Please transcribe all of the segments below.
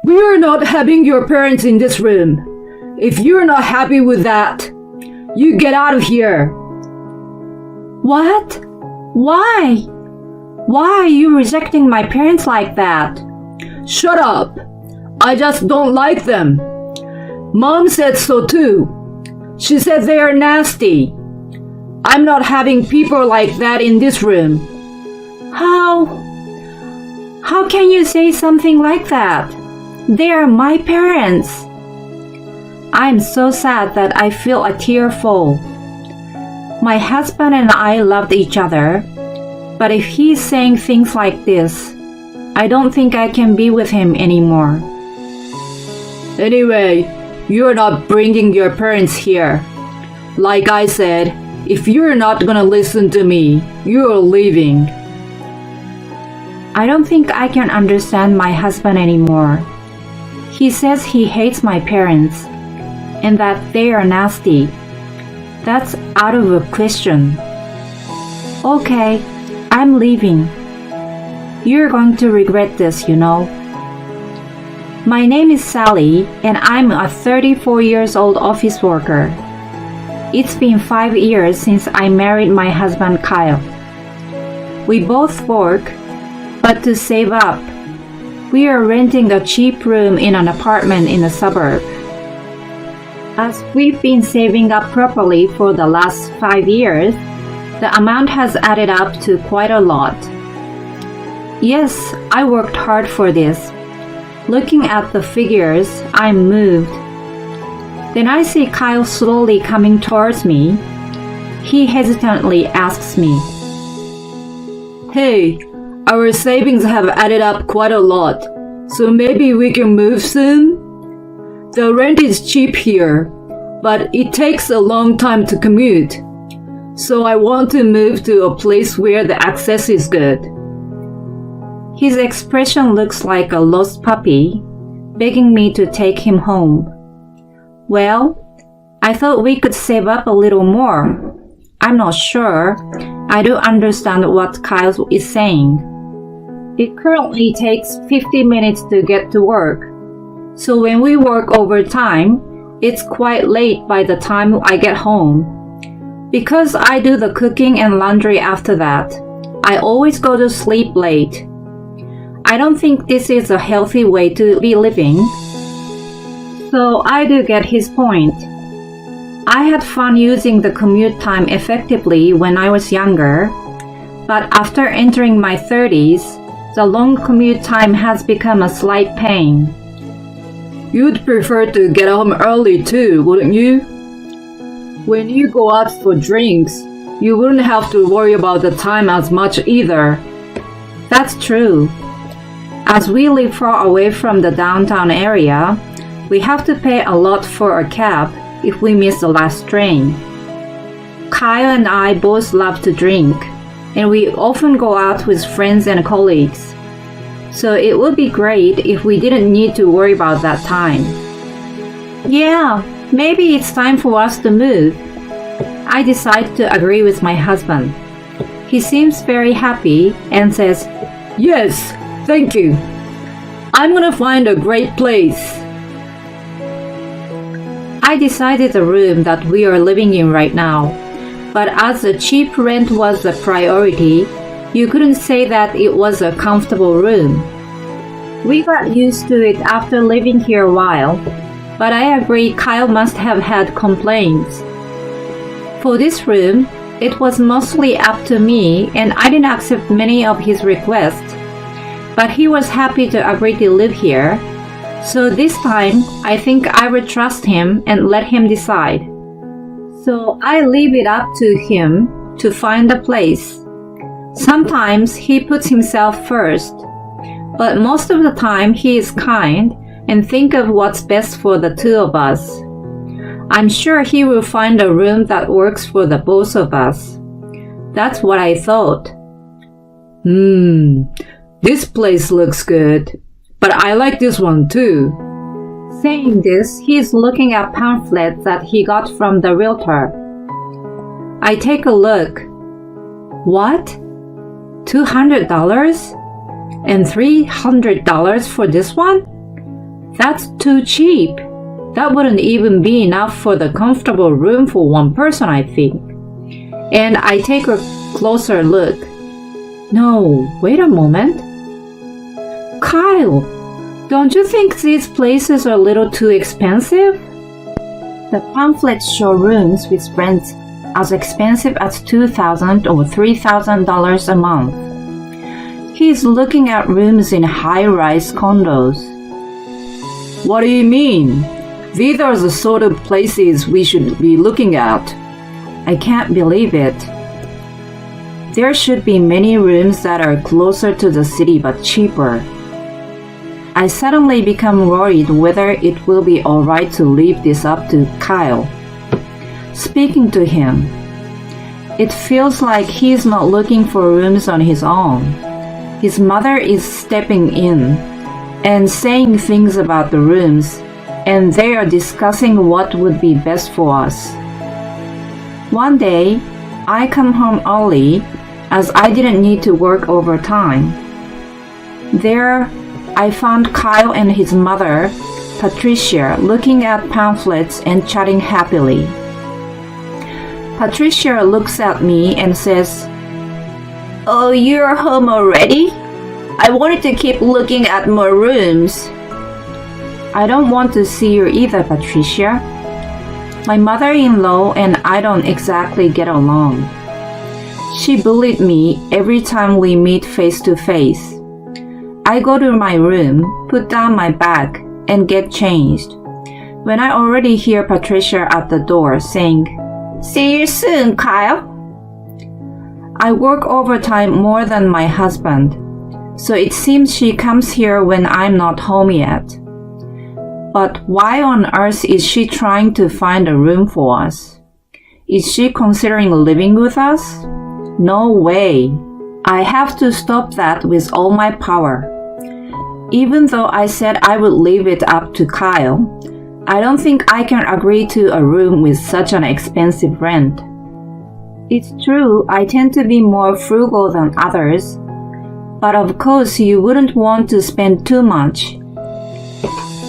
We are not having your parents in this room. If you're not happy with that, you get out of here. What? Why? Why are you rejecting my parents like that? Shut up. I just don't like them. Mom said so too. She said they are nasty. I'm not having people like that in this room. How can you say something like that? They are my parents. I'm so sad that I feel a tear fall. My husband and I loved each other, but if he's saying things like this, I don't think I can be with him anymore. Anyway, you're not bringing your parents here. Like I said, if you're not gonna listen to me, you're leaving. I don't think I can understand my husband anymore. He says he hates my parents and that they are nasty. That's out of the question. Okay, I'm leaving. You're going to regret this, you know. My name is Sally, and I'm a 34 years old office worker. It's been 5 years since I married my husband Kyle. We both work, but to save up, we are renting a cheap room in an apartment in a suburb. As we've been saving up properly for the last 5 years, the amount has added up to quite a lot. Yes, I worked hard for this. Looking at the figures, I'm moved. Then I see Kyle slowly coming towards me. He hesitantly asks me, Hey, our savings have added up quite a lot, so maybe we can move soon? The rent is cheap here, but it takes a long time to commute, so I want to move to a place where the access is good. His expression looks like a lost puppy, begging me to take him home. Well, I thought we could save up a little more. I'm not sure. I don't understand what Kyle is saying. It currently takes 50 minutes to get to work. So when we work overtime, it's quite late by the time I get home. Because I do the cooking and laundry after that, I always go to sleep late. I don't think this is a healthy way to be living. So I do get his point. I had fun using the commute time effectively when I was younger, but after entering my 30s, the long commute time has become a slight pain. You'd prefer to get home early too, wouldn't you? When you go out for drinks, you wouldn't have to worry about the time as much either. That's true. As we live far away from the downtown area, we have to pay a lot for a cab if we miss the last train. Kyle and I both love to drink, and we often go out with friends and colleagues. So it would be great if we didn't need to worry about that time. Yeah, maybe it's time for us to move. I decide to agree with my husband. He seems very happy and says, Yes, thank you. I'm gonna find a great place. I decided the room that we are living in right now, but as the cheap rent was a priority, you couldn't say that it was a comfortable room. We got used to it after living here a while, but I agree Kyle must have had complaints. For this room, it was mostly up to me and I didn't accept many of his requests, but he was happy to agree to live here. So this time, I think I would trust him and let him decide. So I leave it up to him to find a place. Sometimes he puts himself first, but most of the time he is kind and think of what's best for the two of us. I'm sure he will find a room that works for the both of us. That's what I thought. This place looks good, but I like this one too. Saying this, he's looking at pamphlets that he got from the realtor. I take a look. What? $200? And $300 for this one? That's too cheap. That wouldn't even be enough for the comfortable room for one person, I think. And I take a closer look. No, wait a moment. Kyle, don't you think these places are a little too expensive? The pamphlets show rooms with rents as expensive as $2,000 or $3,000 a month. He's looking at rooms in high-rise condos. What do you mean? These are the sort of places we should be looking at. I can't believe it. There should be many rooms that are closer to the city but cheaper. I suddenly become worried whether it will be alright to leave this up to Kyle. Speaking to him, it feels like he's not looking for rooms on his own. His mother is stepping in and saying things about the rooms, and they are discussing what would be best for us. One day, I come home early as I didn't need to work overtime. There, I found Kyle and his mother, Patricia, looking at pamphlets and chatting happily. Patricia looks at me and says, "Oh, you're home already? I wanted to keep looking at more rooms." I don't want to see you either, Patricia. My mother-in-law and I don't exactly get along. She bullied me every time we meet face to face. I go to my room, put down my bag, and get changed. When I already hear Patricia at the door saying, "See you soon, Kyle." I work overtime more than my husband, so it seems she comes here when I'm not home yet. But why on earth is she trying to find a room for us? Is she considering living with us? No way. I have to stop that with all my power. Even though I said I would leave it up to Kyle, I don't think I can agree to a room with such an expensive rent. It's true, I tend to be more frugal than others, but of course you wouldn't want to spend too much.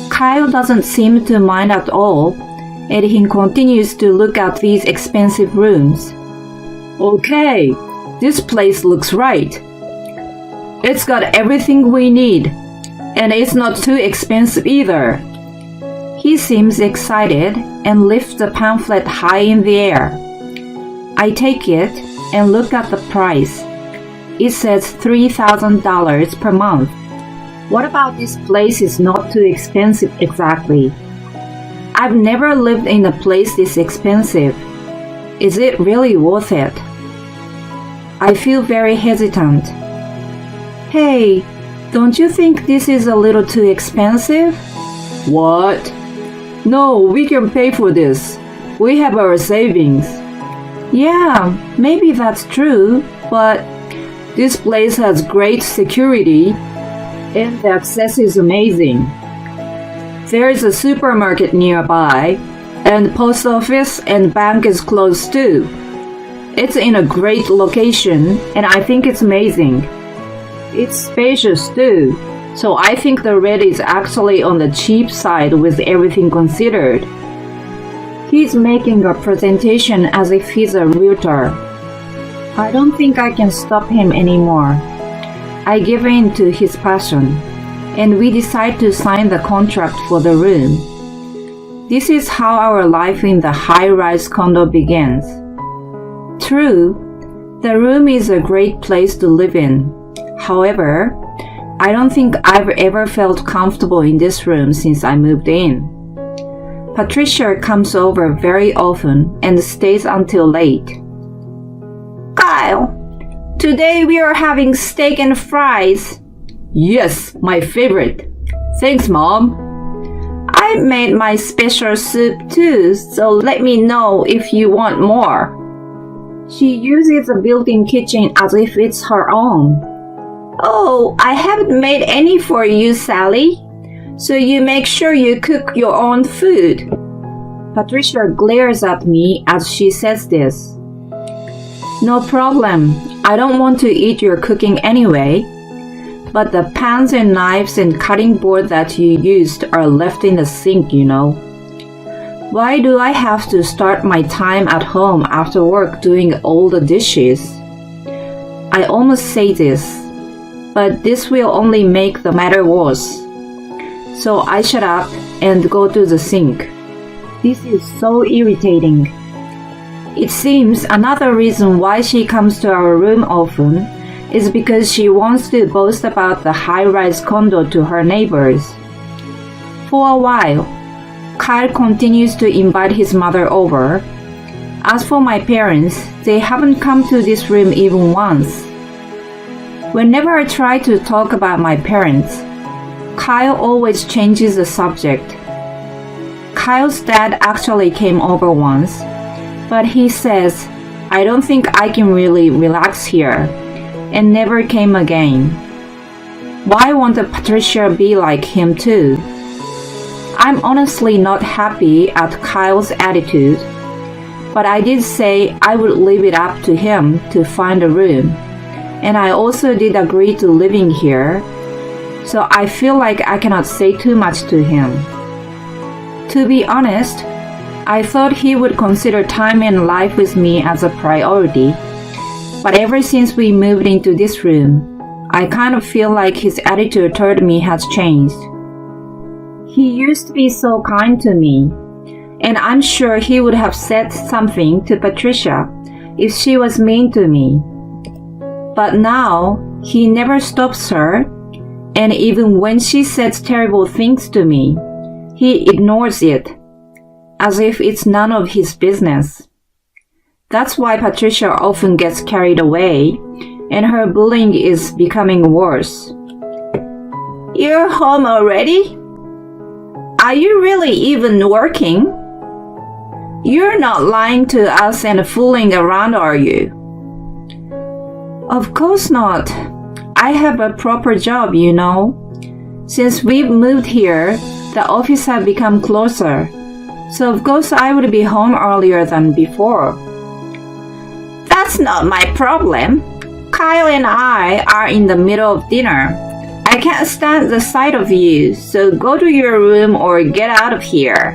Kyle doesn't seem to mind at all, and he continues to look at these expensive rooms. Okay, this place looks right. It's got everything we need, and it's not too expensive either. He seems excited and lifts the pamphlet high in the air. I take it and look at the price. It says $3,000 per month. What about this place is not too expensive exactly? I've never lived in a place this expensive. Is it really worth it? I feel very hesitant. Hey, don't you think this is a little too expensive? What? No, we can pay for this. We have our savings. Yeah, maybe that's true, but this place has great security and the access is amazing. There is a supermarket nearby, and post office and bank is close too. It's in a great location, and I think it's amazing. It's spacious too, so I think the rent is actually on the cheap side with everything considered. He's making a presentation as if he's a realtor. I don't think I can stop him anymore. I give in to his passion, and we decide to sign the contract for the room. This is how our life in the high-rise condo begins. True, the room is a great place to live in. However, I don't think I've ever felt comfortable in this room since I moved in. Patricia comes over very often and stays until late. Kyle, today we are having steak and fries. Yes, my favorite. Thanks, Mom. I made my special soup too, so let me know if you want more. She uses a built-in kitchen as if it's her own. Oh, I haven't made any for you, Sally. So you make sure you cook your own food. Patricia glares at me as she says this. No problem. I don't want to eat your cooking anyway. but the pans and knives and cutting board that you used are left in the sink, you know. Why do I have to start my time at home after work doing all the dishes? I almost say this, but this will only make the matter worse. So I shut up and go to the sink. This is so irritating. It seems another reason why she comes to our room often is because she wants to boast about the high-rise condo to her neighbors. For a while, Kyle continues to invite his mother over. As for my parents, they haven't come to this room even once. Whenever I try to talk about my parents, Kyle always changes the subject. Kyle's dad actually came over once, but he says, I don't think I can really relax here, and never came again. Why won't Patricia be like him too? I'm honestly not happy at Kyle's attitude, but I did say I would leave it up to him to find a room, and I also did agree to living here, so I feel like I cannot say too much to him. To be honest, I thought he would consider time and life with me as a priority, but ever since we moved into this room, I kind of feel like his attitude toward me has changed. He used to be so kind to me, and I'm sure he would have said something to Patricia if she was mean to me. But now, he never stops her, and even when she says terrible things to me, he ignores it, as if it's none of his business. That's why Patricia often gets carried away, and her bullying is becoming worse. You're home already? Are you really even working? You're not lying to us and fooling around, are you? Of course not. I have a proper job, you know. Since we've moved here, the office has become closer, so of course I would be home earlier than before. That's not my problem. Kyle and I are in the middle of dinner. I can't stand the sight of you, so go to your room or get out of here.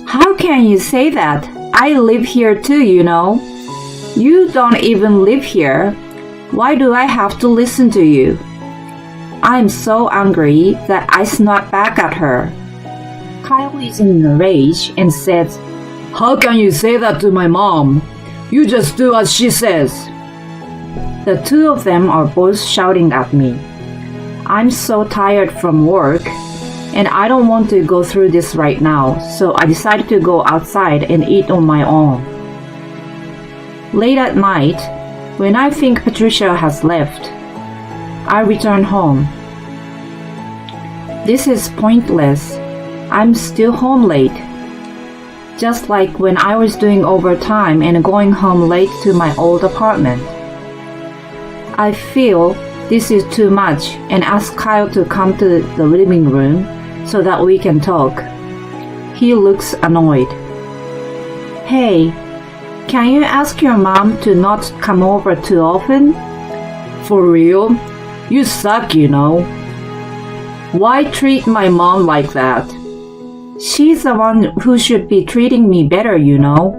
How can you say that? I live here too, you know. You don't even live here. Why do I have to listen to you? I'm so angry that I snap back at her. Kyle is in a rage and says, How can you say that to my mom? You just do as she says. The two of them are both shouting at me. I'm so tired from work, and I don't want to go through this right now, so I decided to go outside and eat on my own. Late at night, when I think Patricia has left, I return home. This is pointless. I'm still home late. Just like when I was doing overtime and going home late to my old apartment. I feel this is too much and ask Kyle to come to the living room so that we can talk. He looks annoyed. Hey, can you ask your mom to not come over too often? For real? You suck, you know. Why treat my mom like that? She's the one who should be treating me better, you know.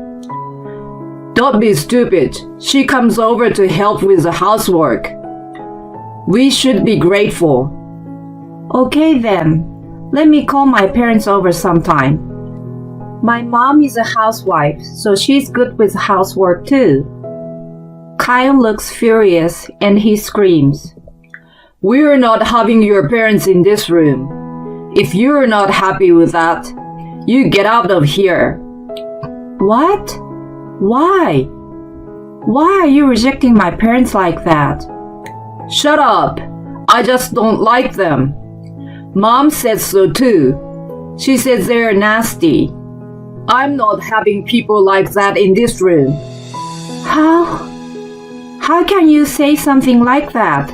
Don't be stupid. She comes over to help with the housework. We should be grateful. Okay then. Let me call my parents over sometime. My mom is a housewife, so she's good with housework too. Kyle looks furious and he screams, We're not having your parents in this room. If you're not happy with that, you get out of here. What? Why? Why are you rejecting my parents like that? Shut up. I just don't like them. Mom says so too. She says they're nasty. I'm not having people like that in this room. How can you say something like that?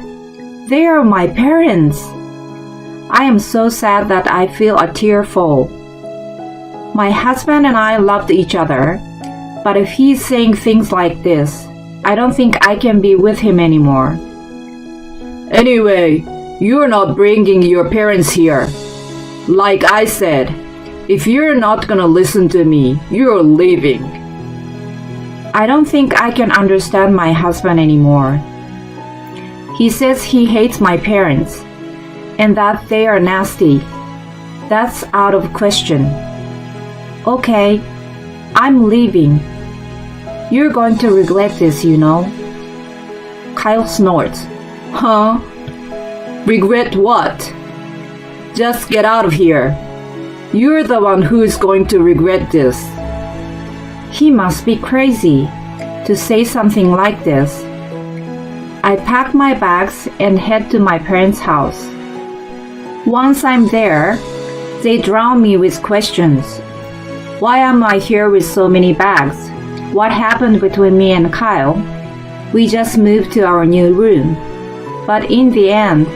They are my parents. I am so sad that I feel a tear fall. My husband and I loved each other, but if he's saying things like this, I don't think I can be with him anymore. Anyway, you're not bringing your parents here. Like I said, if you're not gonna listen to me, you're leaving. I don't think I can understand my husband anymore. He says he hates my parents and that they are nasty. That's out of question. Okay, I'm leaving. You're going to regret this, you know. Kyle snorts. Huh? Regret what? Just get out of here. You're the one who's going to regret this. He must be crazy to say something like this. I pack my bags and head to my parents' house. Once I'm there, they drown me with questions. Why am I here with so many bags? What happened between me and Kyle? We just moved to our new room. But in the end,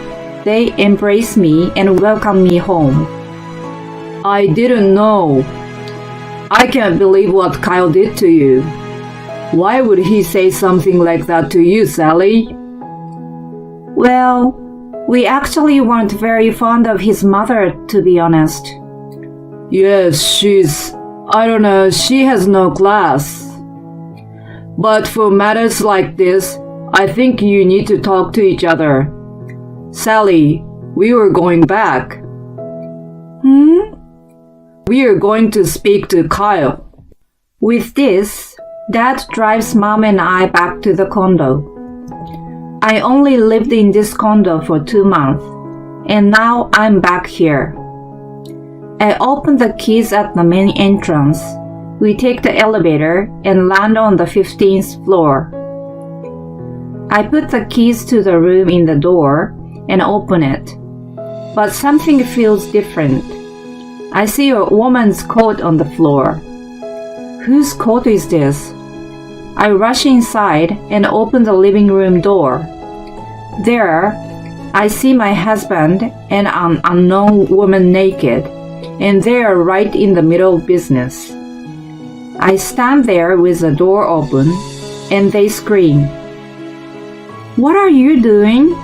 they embrace me and welcome me home. I didn't know. I can't believe what Kyle did to you. Why would he say something like that to you, Sally? Well, we actually weren't very fond of his mother, to be honest. Yes, she has no class. But for matters like this, I think you need to talk to each other. Sally, we were going back. We are going to speak to Kyle. With this, Dad drives Mom and I back to the condo. I only lived in this condo for 2 months, and now I'm back here. I open the keys at the main entrance. We take the elevator and land on the 15th floor. I put the keys to the room in the door and open it, but something feels different. I see a woman's coat on the floor. Whose coat is this? I rush inside and open the living room door. There, I see my husband and an unknown woman naked, and they are right in the middle of business. I stand there with the door open, and they scream. What are you doing?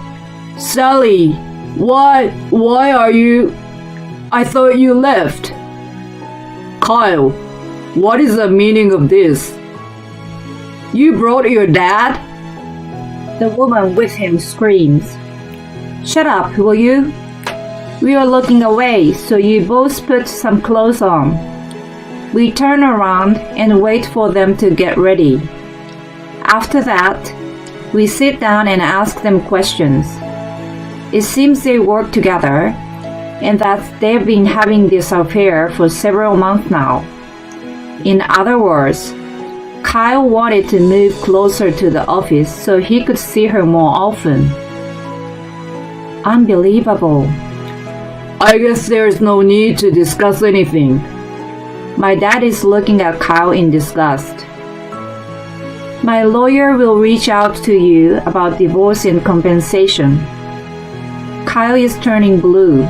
Sally, why are you... I thought you left. Kyle, what is the meaning of this? You brought your dad? The woman with him screams. Shut up, will you? We are looking away, so you both put some clothes on. We turn around and wait for them to get ready. After that, we sit down and ask them questions. It seems they work together and that they've been having this affair for several months now. In other words, Kyle wanted to move closer to the office so he could see her more often. Unbelievable. I guess there's no need to discuss anything. My dad is looking at Kyle in disgust. My lawyer will reach out to you about divorce and compensation. Kyle is turning blue.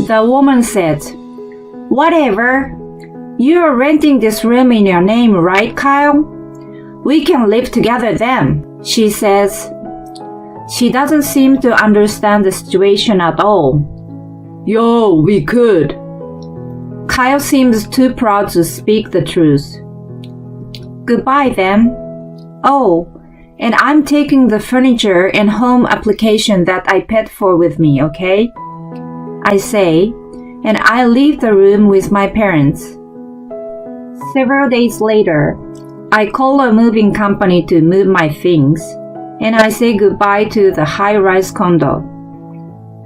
The woman said, Whatever. You're renting this room in your name, right, Kyle? We can live together then, she says. She doesn't seem to understand the situation at all. Yo, we could. Kyle seems too proud to speak the truth. Goodbye then. Oh, and I'm taking the furniture and home application that I paid for with me, okay? I say, and I leave the room with my parents. Several days later, I call a moving company to move my things, and I say goodbye to the high-rise condo.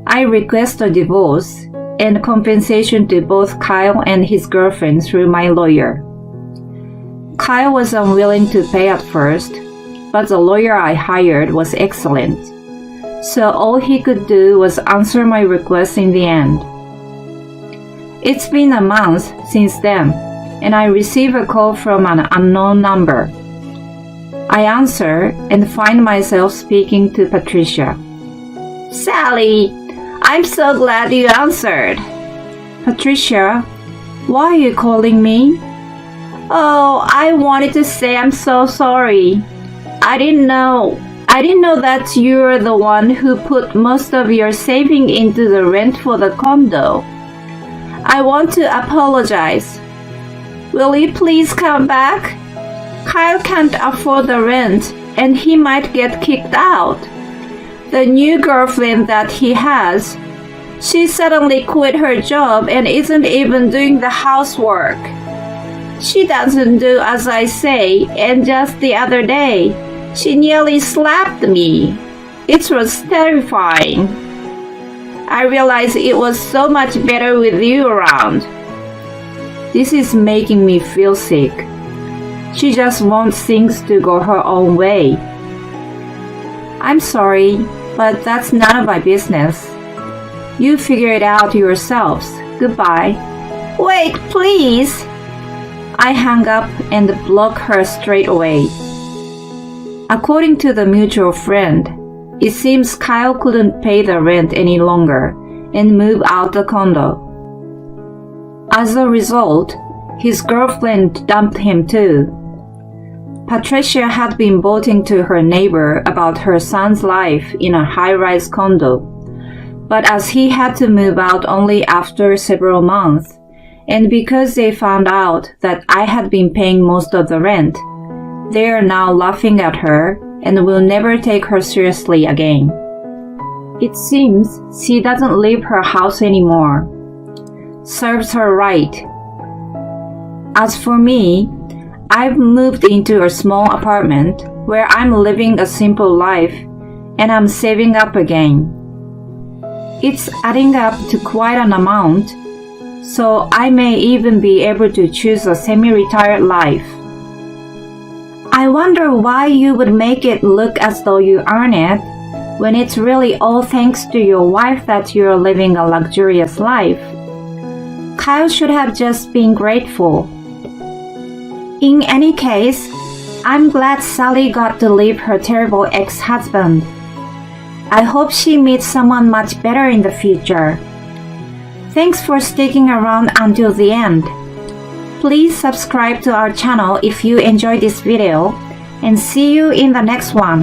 I request a divorce and compensation to both Kyle and his girlfriend through my lawyer. Kyle was unwilling to pay at first, but the lawyer I hired was excellent, so all he could do was answer my request in the end. It's been a month since then, and I receive a call from an unknown number. I answer and find myself speaking to Patricia. Sally, I'm so glad you answered. Patricia, why are you calling me? Oh, I wanted to say I'm so sorry. I didn't know. I didn't know that you're the one who put most of your saving into the rent for the condo. I want to apologize. Will you please come back? Kyle can't afford the rent and he might get kicked out. The new girlfriend that he has, she suddenly quit her job and isn't even doing the housework. She doesn't do as I say, and just the other day, she nearly slapped me. It was terrifying. I realized it was so much better with you around. This is making me feel sick. She just wants things to go her own way. I'm sorry, but that's none of my business. You figure it out yourselves. Goodbye. Wait, please. I hung up and blocked her straight away. According to the mutual friend, it seems Kyle couldn't pay the rent any longer and moved out the condo. As a result, his girlfriend dumped him too. Patricia had been boasting to her neighbor about her son's life in a high-rise condo, but as he had to move out only after several months, and because they found out that I had been paying most of the rent, they are now laughing at her and will never take her seriously again. It seems she doesn't leave her house anymore. Serves her right. As for me, I've moved into a small apartment where I'm living a simple life and I'm saving up again. It's adding up to quite an amount, so I may even be able to choose a semi-retired life. I wonder why you would make it look as though you earn it, when it's really all thanks to your wife that you're living a luxurious life. Kyle should have just been grateful. In any case, I'm glad Sally got to leave her terrible ex-husband. I hope she meets someone much better in the future. Thanks for sticking around until the end. Please subscribe to our channel if you enjoyed this video, and see you in the next one.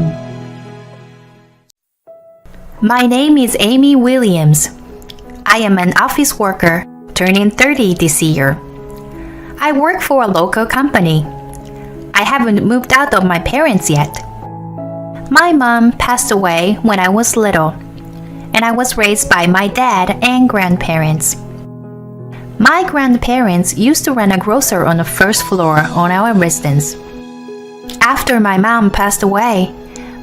My name is Amy Williams. I am an office worker, turning 30 this year. I work for a local company. I haven't moved out of my parents yet. My mom passed away when I was little, and I was raised by my dad and grandparents. My grandparents used to run a grocer on the first floor on our residence. After my mom passed away,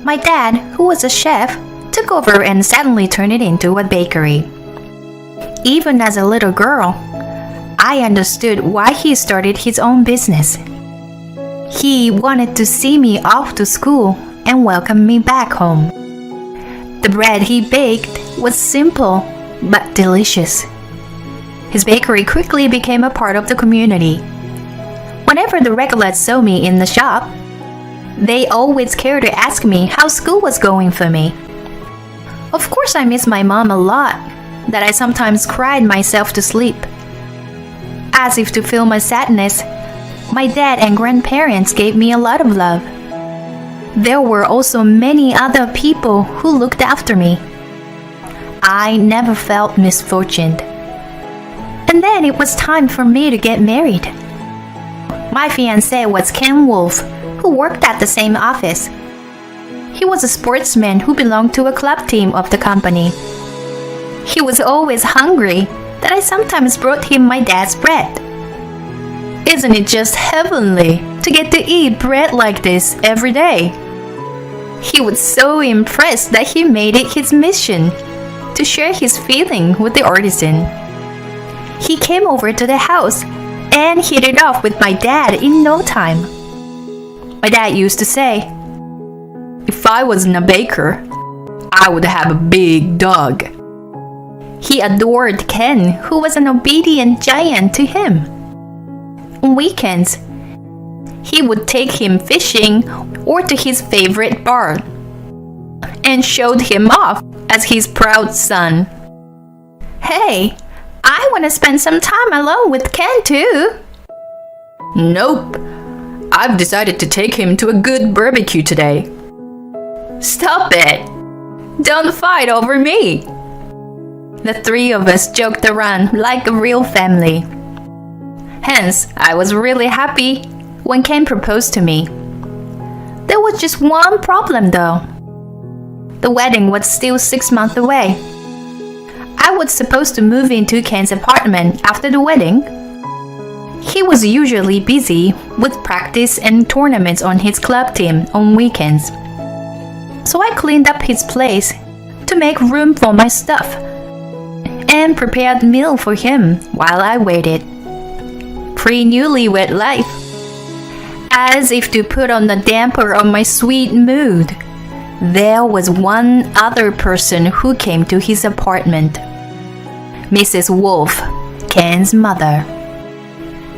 my dad, who was a chef, took over and suddenly turned it into a bakery. Even as a little girl, I understood why he started his own business. He wanted to see me off to school and welcome me back home. The bread he baked was simple but delicious. His bakery quickly became a part of the community. Whenever the regulars saw me in the shop, they always cared to ask me how school was going for me. Of course, I miss my mom a lot, that I sometimes cried myself to sleep. As if to feel my sadness, my dad and grandparents gave me a lot of love. There were also many other people who looked after me. I never felt misfortuned. And then it was time for me to get married. My fiancé was Ken Wolf, who worked at the same office. He was a sportsman who belonged to a club team of the company. He was always hungry that I sometimes brought him my dad's bread. Isn't it just heavenly to get to eat bread like this every day? He was so impressed that he made it his mission to share his feeling with the artisan. He came over to the house and hit it off with my dad in no time. My dad used to say, "If I wasn't a baker, I would have a big dog." He adored Ken, who was an obedient giant to him. On weekends, he would take him fishing or to his favorite bar and showed him off as his proud son. Hey, I want to spend some time alone with Ken too. Nope, I've decided to take him to a good barbecue today. Stop it! Don't fight over me! The three of us joked around like a real family. Hence, I was really happy when Ken proposed to me. There was just one problem though. The wedding was still 6 months away. I was supposed to move into Ken's apartment after the wedding. He was usually busy with practice and tournaments on his club team on weekends. So I cleaned up his place to make room for my stuff and prepared a meal for him while I waited. Pre-newlywed life. As if to put on the damper on my sweet mood, there was one other person who came to his apartment. Mrs. Wolf, Ken's mother.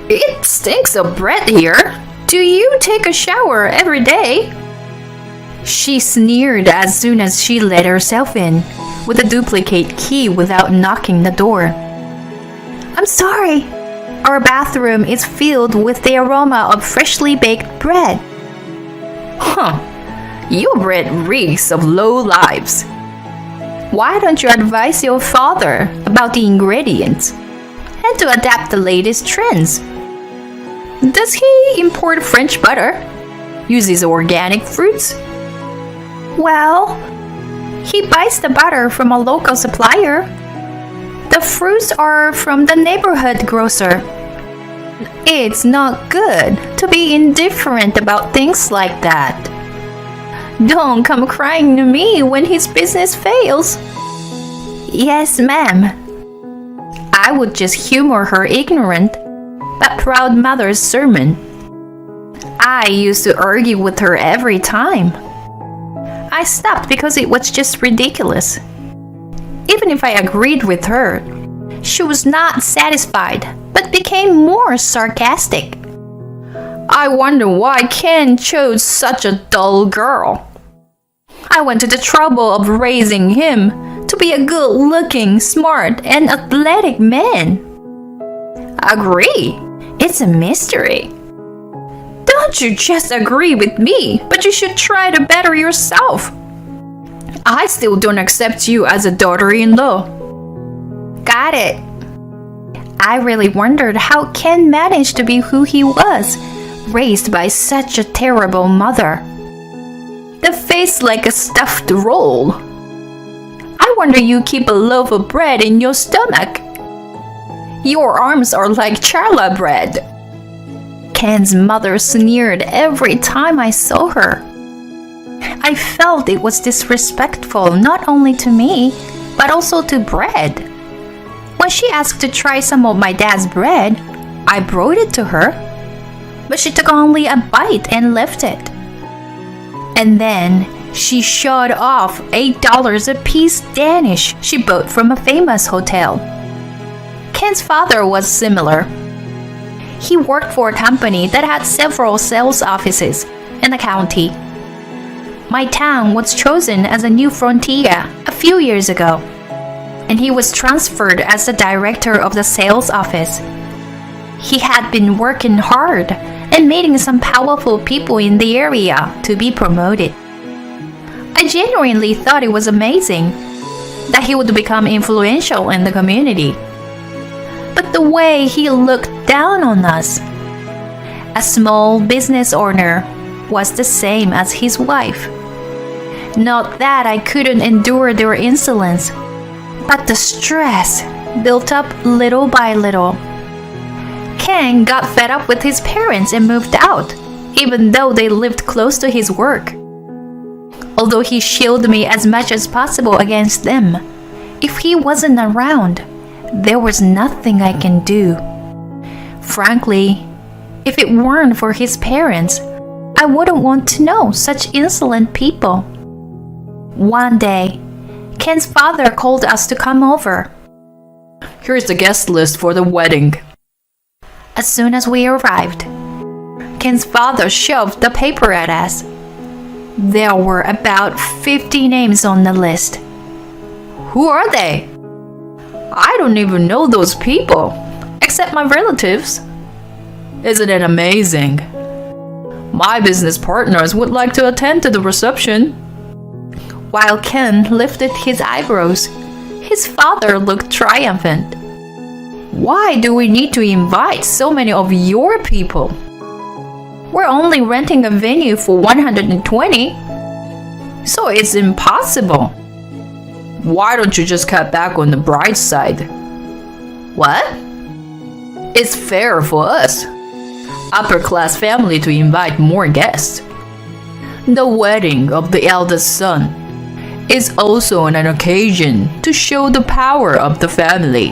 It stinks of bread here. Do you take a shower every day? She sneered as soon as she let herself in, with a duplicate key without knocking the door. I'm sorry. Our bathroom is filled with the aroma of freshly baked bread. Huh. Your bread reeks of low lives. Why don't you advise your father about the ingredients and to adapt the latest trends? Does he import French butter? Uses organic fruits? Well, he buys the butter from a local supplier. The fruits are from the neighborhood grocer. It's not good to be indifferent about things like that. Don't come crying to me when his business fails. Yes, ma'am. I would just humor her ignorant but proud mother's sermon. I used to argue with her every time. I stopped because it was just ridiculous. Even if I agreed with her, she was not satisfied but became more sarcastic. I wonder why Ken chose such a dull girl. I went to the trouble of raising him to be a good-looking, smart, and athletic man. Agree? It's a mystery. Don't you just agree with me, but you should try to better yourself. I still don't accept you as a daughter-in-law. Got it. I really wondered how Ken managed to be who he was, raised by such a terrible mother. The face like a stuffed roll. I wonder you keep a loaf of bread in your stomach. Your arms are like challah bread. Ken's mother sneered every time I saw her. I felt it was disrespectful not only to me, but also to bread. When she asked to try some of my dad's bread, I brought it to her, but she took only a bite and left it. And then she showed off $8 a piece Danish she bought from a famous hotel. Ken's father was similar. He worked for a company that had several sales offices in the county. My town was chosen as a new frontier a few years ago, and he was transferred as the director of the sales office. He had been working hard and meeting some powerful people in the area to be promoted. I genuinely thought it was amazing that he would become influential in the community. But the way he looked down on us, a small business owner, was the same as his wife. Not that I couldn't endure their insolence, but the stress built up little by little. Ken got fed up with his parents and moved out, even though they lived close to his work. Although he shielded me as much as possible against them, if he wasn't around, there was nothing I can do. Frankly, if it weren't for his parents, I wouldn't want to know such insolent people. One day, Ken's father called us to come over. Here's the guest list for the wedding. As soon as we arrived, Ken's father shoved the paper at us. There were about 50 names on the list. Who are they? I don't even know those people, except my relatives. Isn't it amazing? My business partners would like to attend to the reception. While Ken lifted his eyebrows, his father looked triumphant. Why do we need to invite so many of your people? We're only renting a venue for 120, so it's impossible. Why don't you just cut back on the bride's side? What? It's fair for us, upper-class family, to invite more guests. The wedding of the eldest son is also an occasion to show the power of the family.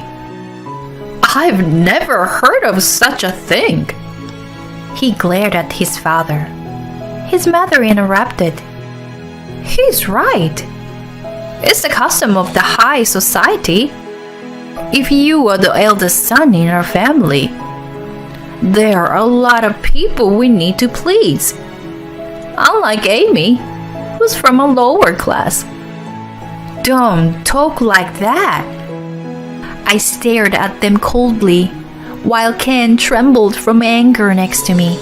I've never heard of such a thing. He glared at his father. His mother interrupted. He's right. It's the custom of the high society. If you are the eldest son in our family, there are a lot of people we need to please. Unlike Amy, who's from a lower class. Don't talk like that. I stared at them coldly, while Ken trembled from anger next to me.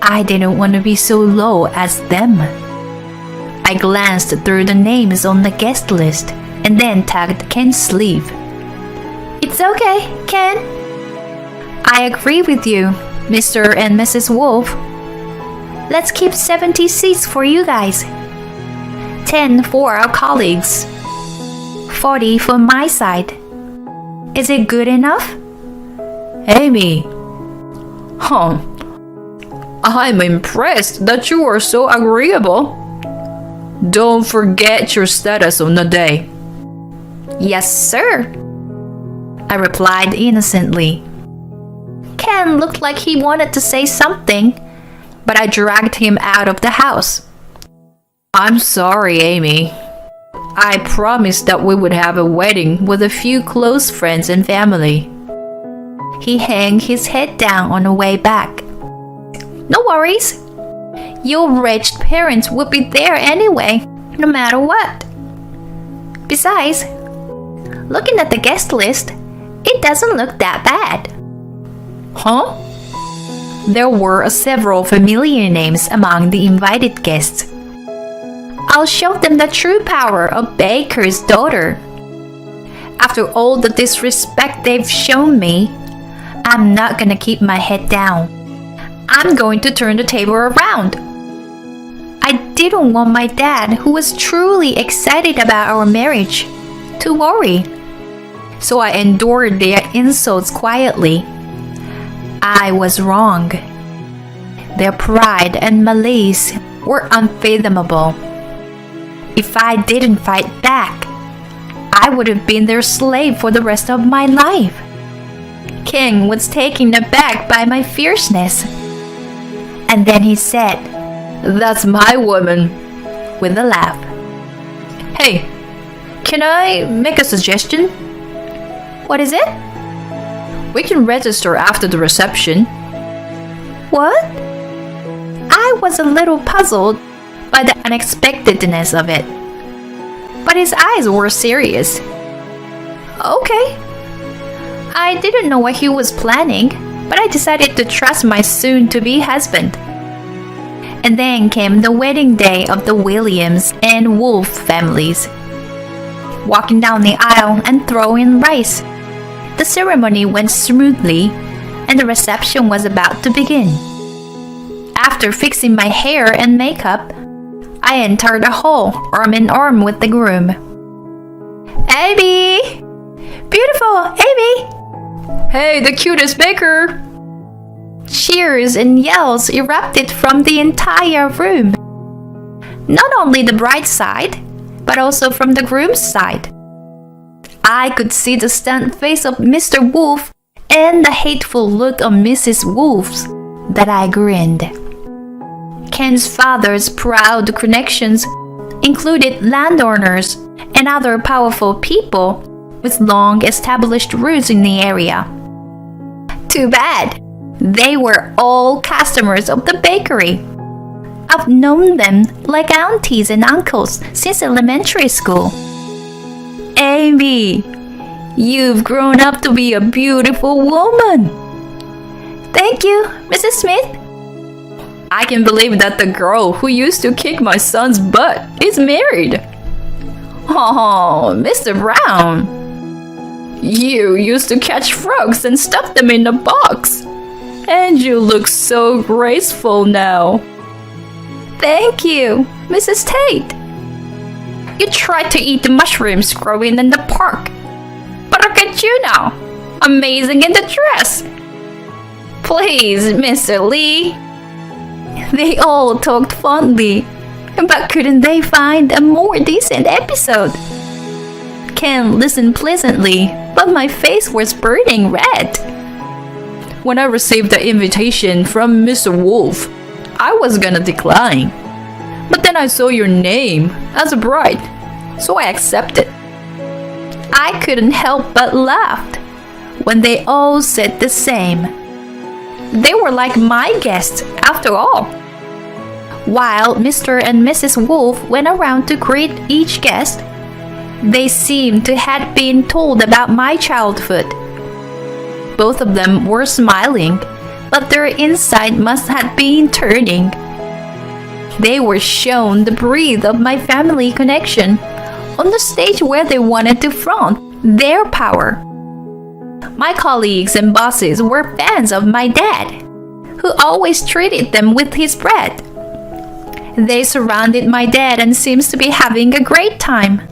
I didn't want to be so low as them. I glanced through the names on the guest list and then tugged Ken's sleeve. It's okay, Ken. I agree with you, Mr. and Mrs. Wolf. Let's keep 70 seats for you guys. 10 for our colleagues. 40 for my side. Is it good enough? Amy. I'm impressed that you are so agreeable. Don't forget your status on the day. Yes, sir, I replied innocently. Ken looked like he wanted to say something, but I dragged him out of the house. I'm sorry, Amy. I promised that we would have a wedding with a few close friends and family. He hung his head down on the way back. No worries. Your rich parents would be there anyway, no matter what. Besides, looking at the guest list, it doesn't look that bad. Huh? There were several familiar names among the invited guests. I'll show them the true power of Baker's daughter. After all the disrespect they've shown me, I'm not gonna keep my head down. I'm going to turn the table around. I didn't want my dad, who was truly excited about our marriage, to worry. So I endured their insults quietly. I was wrong. Their pride and malice were unfathomable. If I didn't fight back, I would have been their slave for the rest of my life. King was taken aback by my fierceness. And then he said, "That's my woman," with a laugh. Hey, can I make a suggestion? What is it? We can register after the reception. What? I was a little puzzled by the unexpectedness of it. But his eyes were serious. Okay. I didn't know what he was planning, but I decided to trust my soon-to-be husband. And then came the wedding day of the Williams and Wolf families. Walking down the aisle and throwing rice. The ceremony went smoothly, and the reception was about to begin. After fixing my hair and makeup, I entered the hall, arm in arm with the groom. Amy! Beautiful, Amy! Hey, the cutest Baker! Cheers and yells erupted from the entire room. Not only the bride's side, but also from the groom's side. I could see the stunned face of Mr. Wolf and the hateful look on Mrs. Wolf's that I grinned. Ken's father's proud connections included landowners and other powerful people with long-established roots in the area. Too bad. They were all customers of the bakery. I've known them like aunties and uncles since elementary school. Amy, you've grown up to be a beautiful woman. Thank you, Mrs. Smith. I can believe that the girl who used to kick my son's butt is married. Oh, Mr. Brown. You used to catch frogs and stuff them in a box. And you look so graceful now. Thank you, Mrs. Tate. You tried to eat the mushrooms growing in the park. But look at you now, amazing in the dress. Please, Mr. Lee. They all talked fondly, but couldn't they find a more decent episode? Ken listened pleasantly, but my face was burning red. When I received the invitation from Mr. Wolf, I was gonna decline. But then I saw your name as a bride, so I accepted. I couldn't help but laugh when they all said the same. They were like my guests, after all. While Mr. and Mrs. Wolf went around to greet each guest, they seemed to have been told about my childhood. Both of them were smiling, but their inside must have been turning. They were shown the breadth of my family connection on the stage where they wanted to flaunt their power. My colleagues and bosses were fans of my dad, who always treated them with his bread. They surrounded my dad and seems to be having a great time.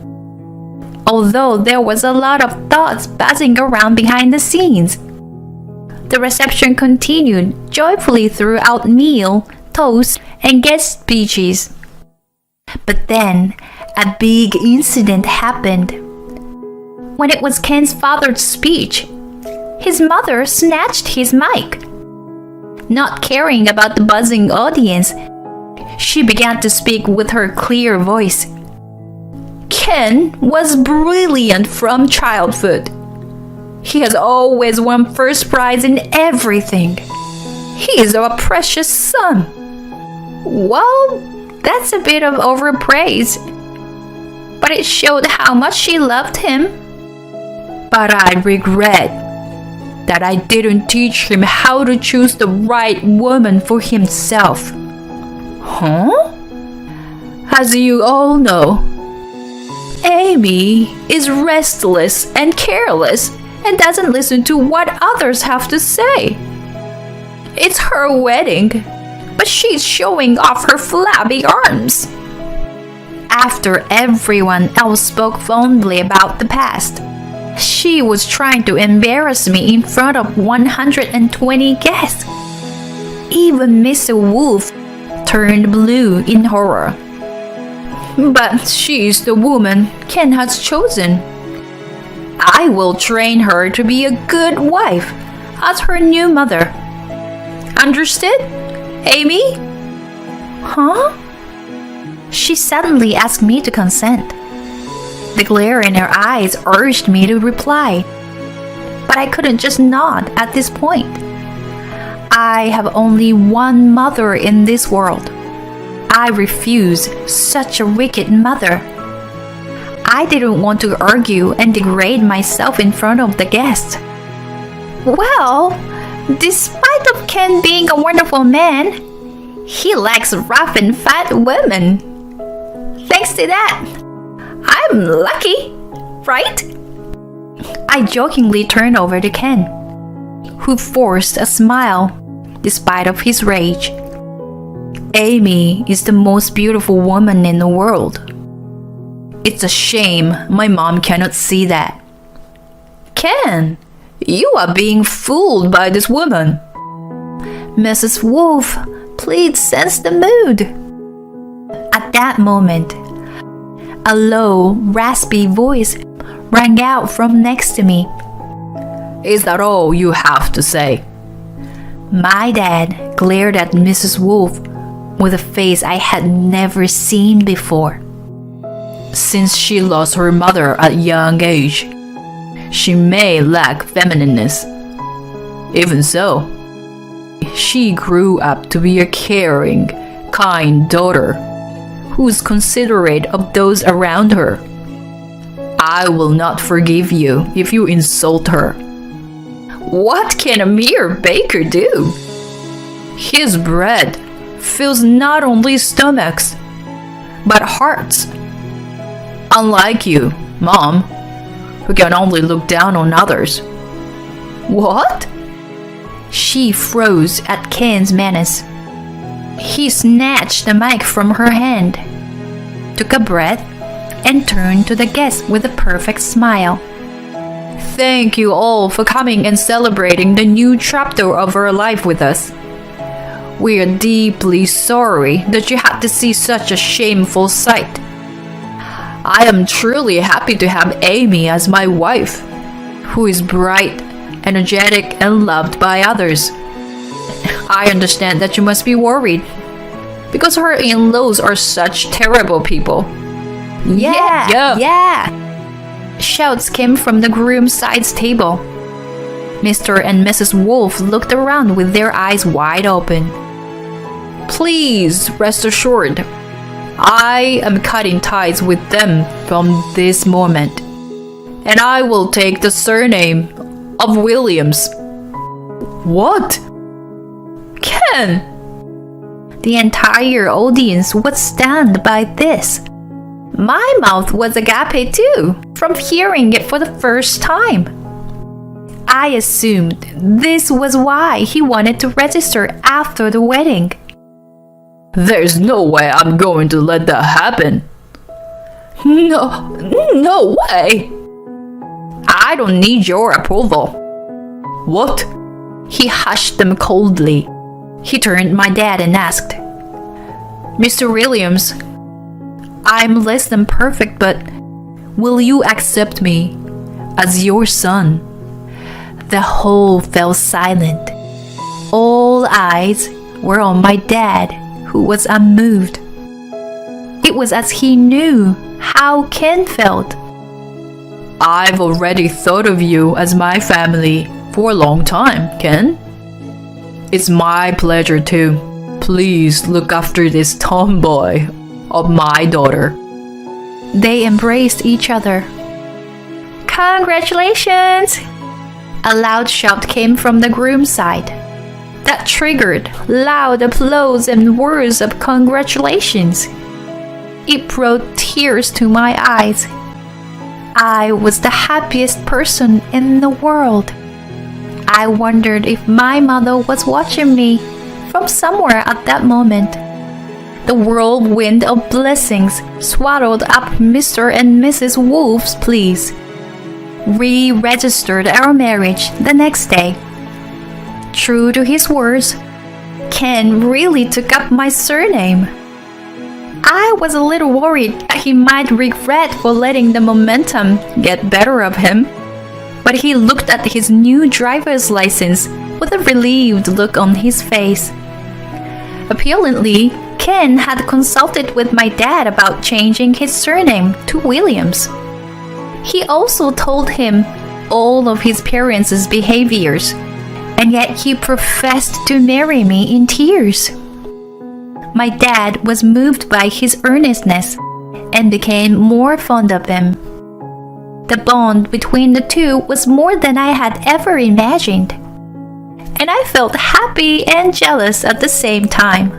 Although there was a lot of thoughts buzzing around behind the scenes. The reception continued joyfully throughout meal, toast, and guest speeches. But then, a big incident happened. When it was Ken's father's speech, his mother snatched his mic. Not caring about the buzzing audience, she began to speak with her clear voice. Ken was brilliant from childhood. He has always won first prize in everything. He is a precious son. Well, that's a bit of overpraise. But it showed how much she loved him. But I regret that I didn't teach him how to choose the right woman for himself. Huh? As you all know, Amy is restless and careless and doesn't listen to what others have to say. It's her wedding, but she's showing off her flabby arms. After everyone else spoke fondly about the past, she was trying to embarrass me in front of 120 guests. Even Mr. Wolf turned blue in horror. But she's the woman Ken has chosen. I will train her to be a good wife as her new mother. Understood, Amy? Huh? She suddenly asked me to consent. The glare in her eyes urged me to reply, but I couldn't just nod at this point. I have only one mother in this world. I refuse such a wicked mother. I didn't want to argue and degrade myself in front of the guests. Well, despite of Ken being a wonderful man, he likes rough and fat women. Thanks to that, I'm lucky, right? I jokingly turned over to Ken, who forced a smile despite of his rage. Amy is the most beautiful woman in the world. It's a shame my mom cannot see that. Ken, you are being fooled by this woman. Mrs. Wolf, please sense the mood. At that moment, a low, raspy voice rang out from next to me. Is that all you have to say? My dad glared at Mrs. Wolf with a face I had never seen before. Since she lost her mother at a young age, she may lack feminineness. Even so, she grew up to be a caring, kind daughter who's considerate of those around her. I will not forgive you if you insult her. What can a mere baker do? He's bred fills not only stomachs, but hearts. Unlike you, Mom, who can only look down on others. What? She froze at Ken's menace. He snatched the mic from her hand, took a breath, and turned to the guests with a perfect smile. Thank you all for coming and celebrating the new chapter of our life with us. We are deeply sorry that you had to see such a shameful sight. I am truly happy to have Amy as my wife, who is bright, energetic, and loved by others. I understand that you must be worried, because her in-laws are such terrible people. Yeah! Shouts came from the groom's side table. Mr. and Mrs. Wolf looked around with their eyes wide open. Please rest assured, I am cutting ties with them from this moment, and I will take the surname of Williams. What? Ken! The entire audience was stunned by this. My mouth was agape too, from hearing it for the first time. I assumed this was why he wanted to register after the wedding. There's no way I'm going to let that happen. No way. I don't need your approval. What? He hushed them coldly. He turned to my dad and asked, Mr. Williams, I'm less than perfect, but will you accept me as your son? The whole fell silent. All eyes were on my dad, who was unmoved. It was as he knew how Ken felt. I've already thought of you as my family for a long time, Ken. It's my pleasure to please look after this tomboy of my daughter. They embraced each other. Congratulations! A loud shout came from the groom's side. That triggered loud applause and words of congratulations. It brought tears to my eyes. I was the happiest person in the world. I wondered if my mother was watching me from somewhere at that moment. The whirlwind of blessings swallowed up Mr. and Mrs. Wolf's pleas. We registered our marriage the next day. True to his words, Ken really took up my surname. I was a little worried that he might regret for letting the momentum get better of him, but he looked at his new driver's license with a relieved look on his face. Apparently, Ken had consulted with my dad about changing his surname to Williams. He also told him all of his parents' behaviors, and yet he professed to marry me in tears. My dad was moved by his earnestness and became more fond of him. The bond between the two was more than I had ever imagined, and I felt happy and jealous at the same time.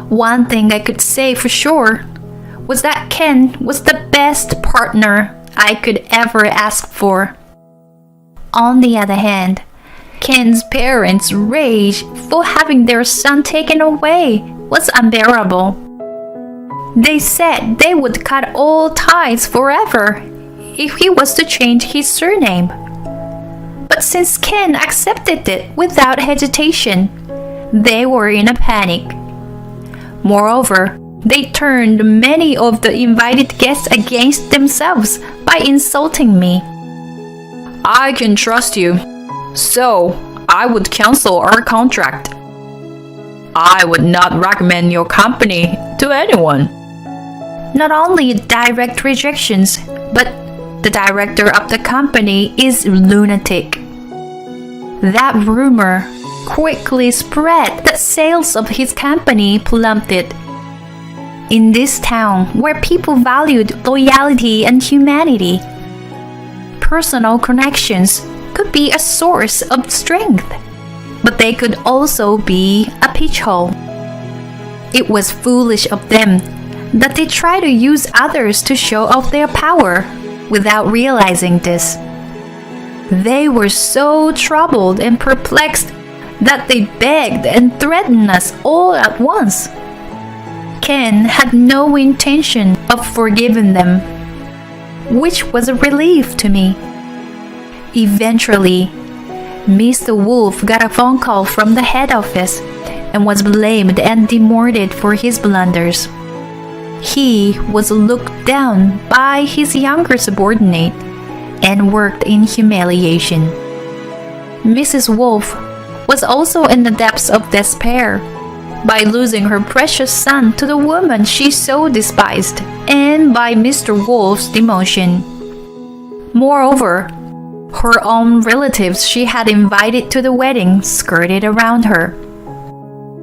One thing I could say for sure was that Ken was the best partner I could ever ask for. On the other hand, Ken's parents' rage for having their son taken away was unbearable. They said they would cut all ties forever if he was to change his surname. But since Ken accepted it without hesitation, they were in a panic. Moreover, they turned many of the invited guests against themselves by insulting me. I can trust you, so I would cancel our contract. I would not recommend your company to anyone. Not only direct rejections, but the director of the company is lunatic. That rumor quickly spread that sales of his company plummeted. In this town where people valued loyalty and humanity, personal connections could be a source of strength, but they could also be a pitch hole. It was foolish of them that they try to use others to show off their power without realizing this. They were so troubled and perplexed that they begged and threatened us all at once. Ken had no intention of forgiving them, which was a relief to me. Eventually, Mr. Wolf got a phone call from the head office and was blamed and demoted for his blunders. He was looked down by his younger subordinate and worked in humiliation. Mrs. Wolf was also in the depths of despair by losing her precious son to the woman she so despised and by Mr. Wolf's demotion. Moreover, her own relatives she had invited to the wedding skirted around her.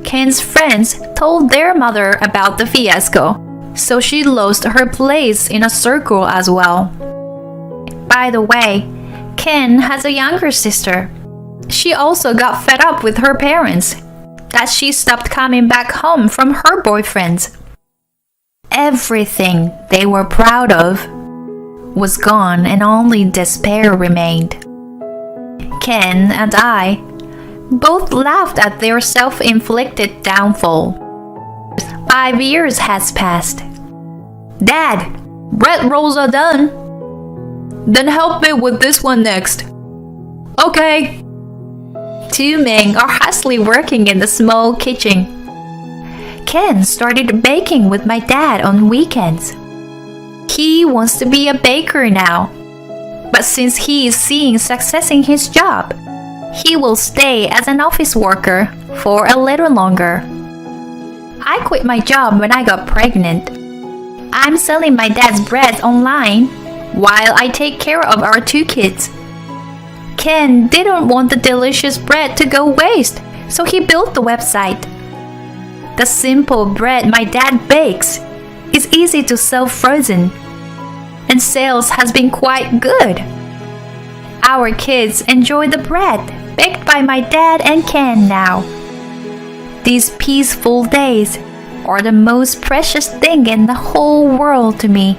Ken's friends told their mother about the fiasco, so she lost her place in a circle as well. By the way, Ken has a younger sister. She also got fed up with her parents, that she stopped coming back home from her boyfriends. Everything they were proud of was gone and only despair remained. Ken and I both laughed at their self-inflicted downfall. 5 years has passed. Dad, bread rolls are done. Then help me with this one next. Okay. 2 men are hustily working in the small kitchen. Ken started baking with my dad on weekends. He wants to be a baker now, but since he is seeing success in his job, he will stay as an office worker for a little longer. I quit my job when I got pregnant. I'm selling my dad's bread online while I take care of our 2 kids. Ken didn't want the delicious bread to go waste, so he built the website. The simple bread my dad bakes is easy to sell frozen, and sales has been quite good. Our kids enjoy the bread baked by my dad and Ken now. These peaceful days are the most precious thing in the whole world to me.